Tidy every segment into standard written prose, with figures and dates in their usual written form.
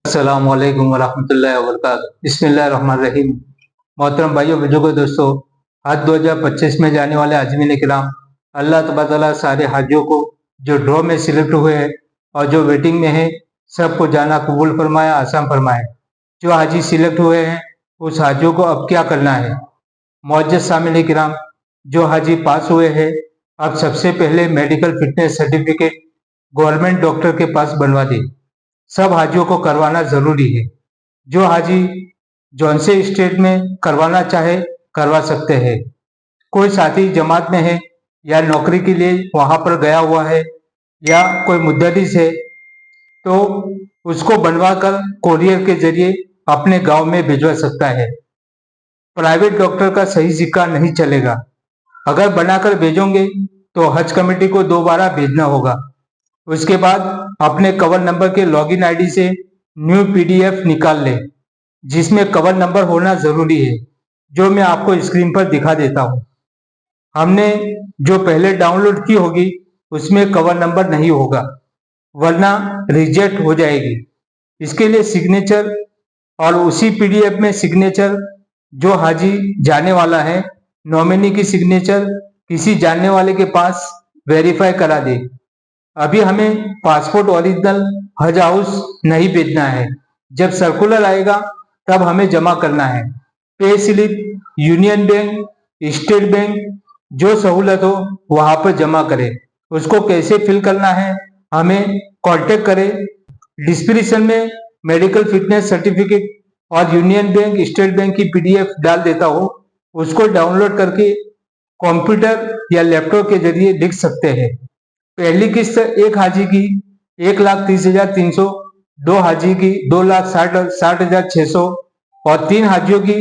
अस्सलामुअलैकुम वरहमतुल्लाहि वबरकातुहू। बिस्मिल्लाहिर्रहमानिर्रहीम। मोहतरम भाइयों बुजुर्गों दोस्तों, हज 2025 में जाने वाले हाजिरीन किराम, अल्लाह तबारक तआला सारे हाजियों को जो ड्रॉ में सिलेक्ट हुए हैं और जो वेटिंग में है सबको जाना कबूल फरमाए, आसान फरमाए। जो हाजी सिलेक्ट हुए हैं उस हाजियों को अब क्या करना है। मुअज्जज़ सामिन किराम, जो हाजी पास हुए हैं अब सबसे पहले medical fitness certificate government doctor के पास बनवा दें। सब हाजियों को करवाना जरूरी है। जो हाजी जौन से स्टेट में करवाना चाहे करवा सकते हैं। कोई साथी जमात में है या नौकरी के लिए वहां पर गया हुआ है या कोई मुद्दतीस है तो उसको बनवाकर कोरियर के जरिए अपने गांव में भिजवा सकता है। प्राइवेट डॉक्टर का सही सिक्का नहीं चलेगा। अगर बनाकर भेजोगे तो हज कमेटी को दोबारा भेजना होगा। उसके बाद अपने कवर नंबर के लॉगिन आईडी से न्यू पीडीएफ निकाल लें, जिसमें कवर नंबर होना जरूरी है, जो मैं आपको स्क्रीन पर दिखा देता हूं। हमने जो पहले डाउनलोड की होगी उसमें कवर नंबर नहीं होगा, वरना रिजेक्ट हो जाएगी। इसके लिए सिग्नेचर और उसी पीडीएफ में सिग्नेचर जो हाजी जाने वाला है, नॉमिनी की सिग्नेचर किसी जानने वाले के पास वेरीफाई करा दे। अभी हमें पासपोर्ट ओरिजिनल हज हाउस नहीं भेजना है। जब सर्कुलर आएगा तब हमें जमा करना है। Pay slip, union bank, state bank, जो सहूलत हो वहां पर जमा करें। उसको कैसे फिल करना है हमें कांटेक्ट करें। डिस्क्रिप्शन में मेडिकल फिटनेस सर्टिफिकेट और यूनियन बैंक, स्टेट बैंक की पीडीएफ डाल देता हूँ। उसको डाउनलोड करके कंप्यूटर या लैपटॉप के जरिए लिख सकते हैं। पहली किस्त एक हाजी की 1,30,300, दो हाजी की 2,60,600 और तीन हाजियों की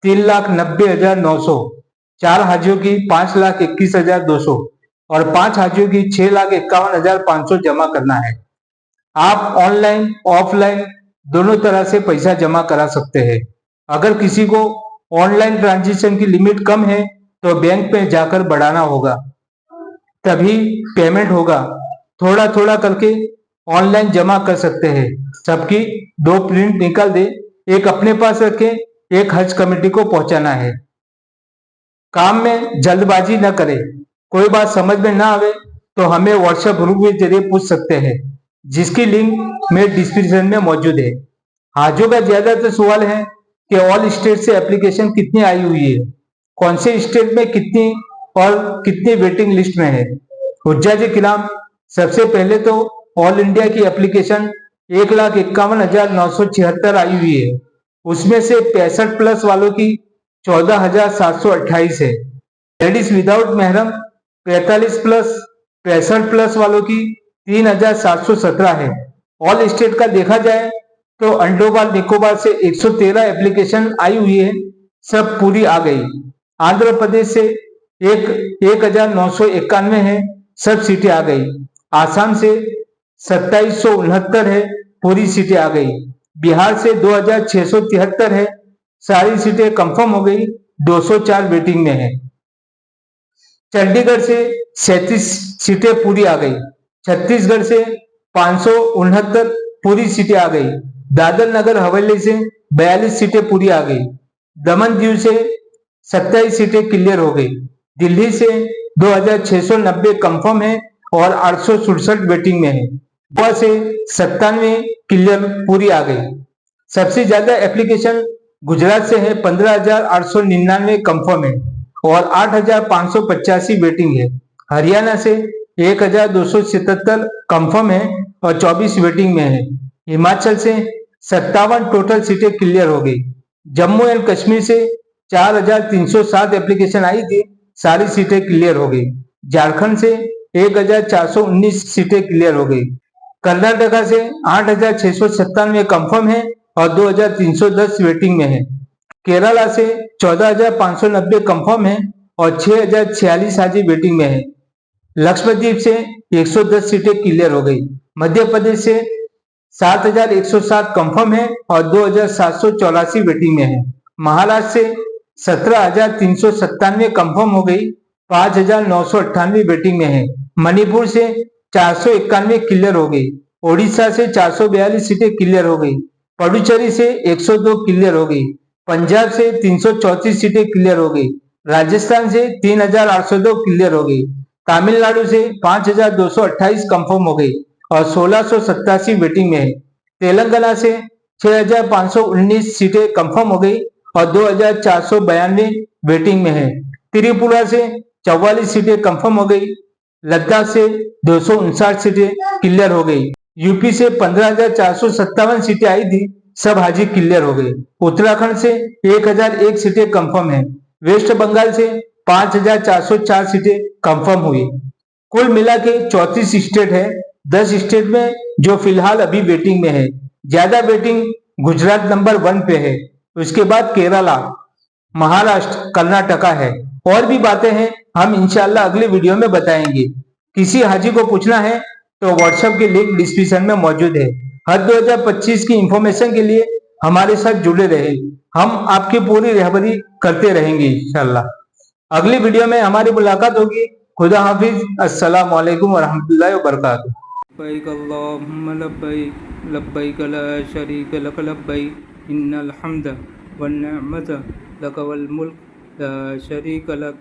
3,90,900, चार हाजियों की 5,21,200 और पांच हाजियों की 6,51,500 जमा करना है। आप ऑनलाइन ऑफलाइन दोनों तरह से पैसा जमा करा सकते हैं। अगर किसी को ऑनलाइन ट्रांजेक्शन की लिमिट कम है तो बैंक में जाकर बढ़ाना होगा, तभी पेमेंट होगा। थोड़ा थोड़ा करके ऑनलाइन जमा कर सकते हैं। सबकी दो प्रिंट निकाल दे, एक अपने पास रखे, एक हज कमेटी को पहुंचाना है। काम में जल्दबाजी न करें। कोई बात समझ में ना आवे तो हमें व्हाट्सएप ग्रुप के जरिए पूछ सकते हैं, जिसकी लिंक मेरे डिस्क्रिप्शन में मौजूद है। हाजियों का ज्यादातर सवाल है कि ऑल स्टेट से एप्लीकेशन कितनी आई हुई है, कौन से स्टेट में कितनी और कितनी वेटिंग लिस्ट में है। हुज्जाज किराम, सबसे पहले तो ऑल इंडिया की एप्लीकेशन 1,51,976 आई हुई है। उसमें से 65 प्लस वालों की 14,728 है। लेडीज विदाउट महरम 45 प्लस 65 प्लस वालों की 3,717 है। ऑल स्टेट का देखा जाए तो अंडोमान निकोबार से 113 एप्लीकेशन आई हुई है, सब पूरी आ गई। आंध्र प्रदेश से 1,991 है, सब सीटें आ गई। आसाम से 2,769 है, पूरी सीटें आ गई। बिहार से 2,673 है, सारी सीटें कंफर्म हो गई, 204 वेटिंग में है। चंडीगढ़ से 37 सीटें पूरी आ गई। छत्तीसगढ़ से 569 पूरी सीटें आ गई। दादर नगर हवेली से 42 सीटें पूरी आ गई। दमन दीव से 27 सीटें क्लियर हो गई। दिल्ली से 2,690 कंफर्म है और 867 वेटिंग में है। गोवा से 97 क्लियर पूरी आ गई। सबसे ज्यादा एप्लीकेशन गुजरात से है, 15,899 कंफर्म है और 8,585 वेटिंग है। हरियाणा से 1,277 कंफर्म है और 24 वेटिंग में है। हिमाचल से 57 टोटल सीटें क्लियर हो गई। जम्मू एंड कश्मीर से 4,307 एप्लीकेशन आई थी, सारी सीटें क्लियर हो गई। झारखंड से 1,419 सीटें क्लियर हो गई। कर्नाटका से 8,697 कंफर्म है और 2,310 वेटिंग में है। केरला से 14,590 कंफर्म है और 6,046 हाजी वेटिंग में है। लक्षद्वीप से 110 सीटें क्लियर हो गई। मध्य प्रदेश से 7,107 कंफर्म है और 2,784 वेटिंग में है। महाराष्ट्र से 17,397 कंफर्म हो गई, 5,998 वेटिंग में है। मणिपुर से 491 क्लियर हो गई। ओडिशा से 442 सीटें क्लियर हो गई, पुडुचेरी से 102 क्लियर हो गई, पंजाब से 334 सीटें क्लियर हो गई, राजस्थान से 3802 क्लियर हो गई, तमिलनाडु से 5228 कंफर्म हो गई और 1687 वेटिंग में है। तेलंगाना से 6519 सीटें कंफर्म हो गई और 2492 वेटिंग में है। त्रिपुरा से 44 सीटें कंफर्म हो गई, लद्दाख से 259 सीटें क्लियर हो गई, यूपी से 15,457 सीटें आई थी, सब हाजी क्लियर हो गई। उत्तराखंड से 1001 सीटें कंफर्म है। वेस्ट बंगाल से 5404 सीटें कंफर्म हुई। कुल मिला के 34 स्टेट है, 10 स्टेट में जो फिलहाल अभी वेटिंग में है। ज्यादा वेटिंग गुजरात नंबर 1 पे है, उसके बाद केरला, महाराष्ट्र, कर्नाटका है। और भी बातें हैं, हम इंशाल्लाह अगले वीडियो में बताएंगे। किसी हाजी को पूछना है तो व्हाट्सएप की लिंक डिस्क्रिप्शन में मौजूद है। हज 2025 की इंफॉर्मेशन के लिए हमारे साथ जुड़े रहे, हम आपकी पूरी रहबरी करते रहेंगे इंशाल्लाह। अगली वीडियो में हमारी मुलाकात होगी। खुदा हाफिज, अस्सलाम वालेकुम वरहमतुल्लाहि वबरकातुहू। लब्बैक अल्लाहुम्मा लब्बैक लब्बैक ला शरीक लक लब्बैक इन्नल हम्द वन निअमत लक वल मुल्क ला शरीक लक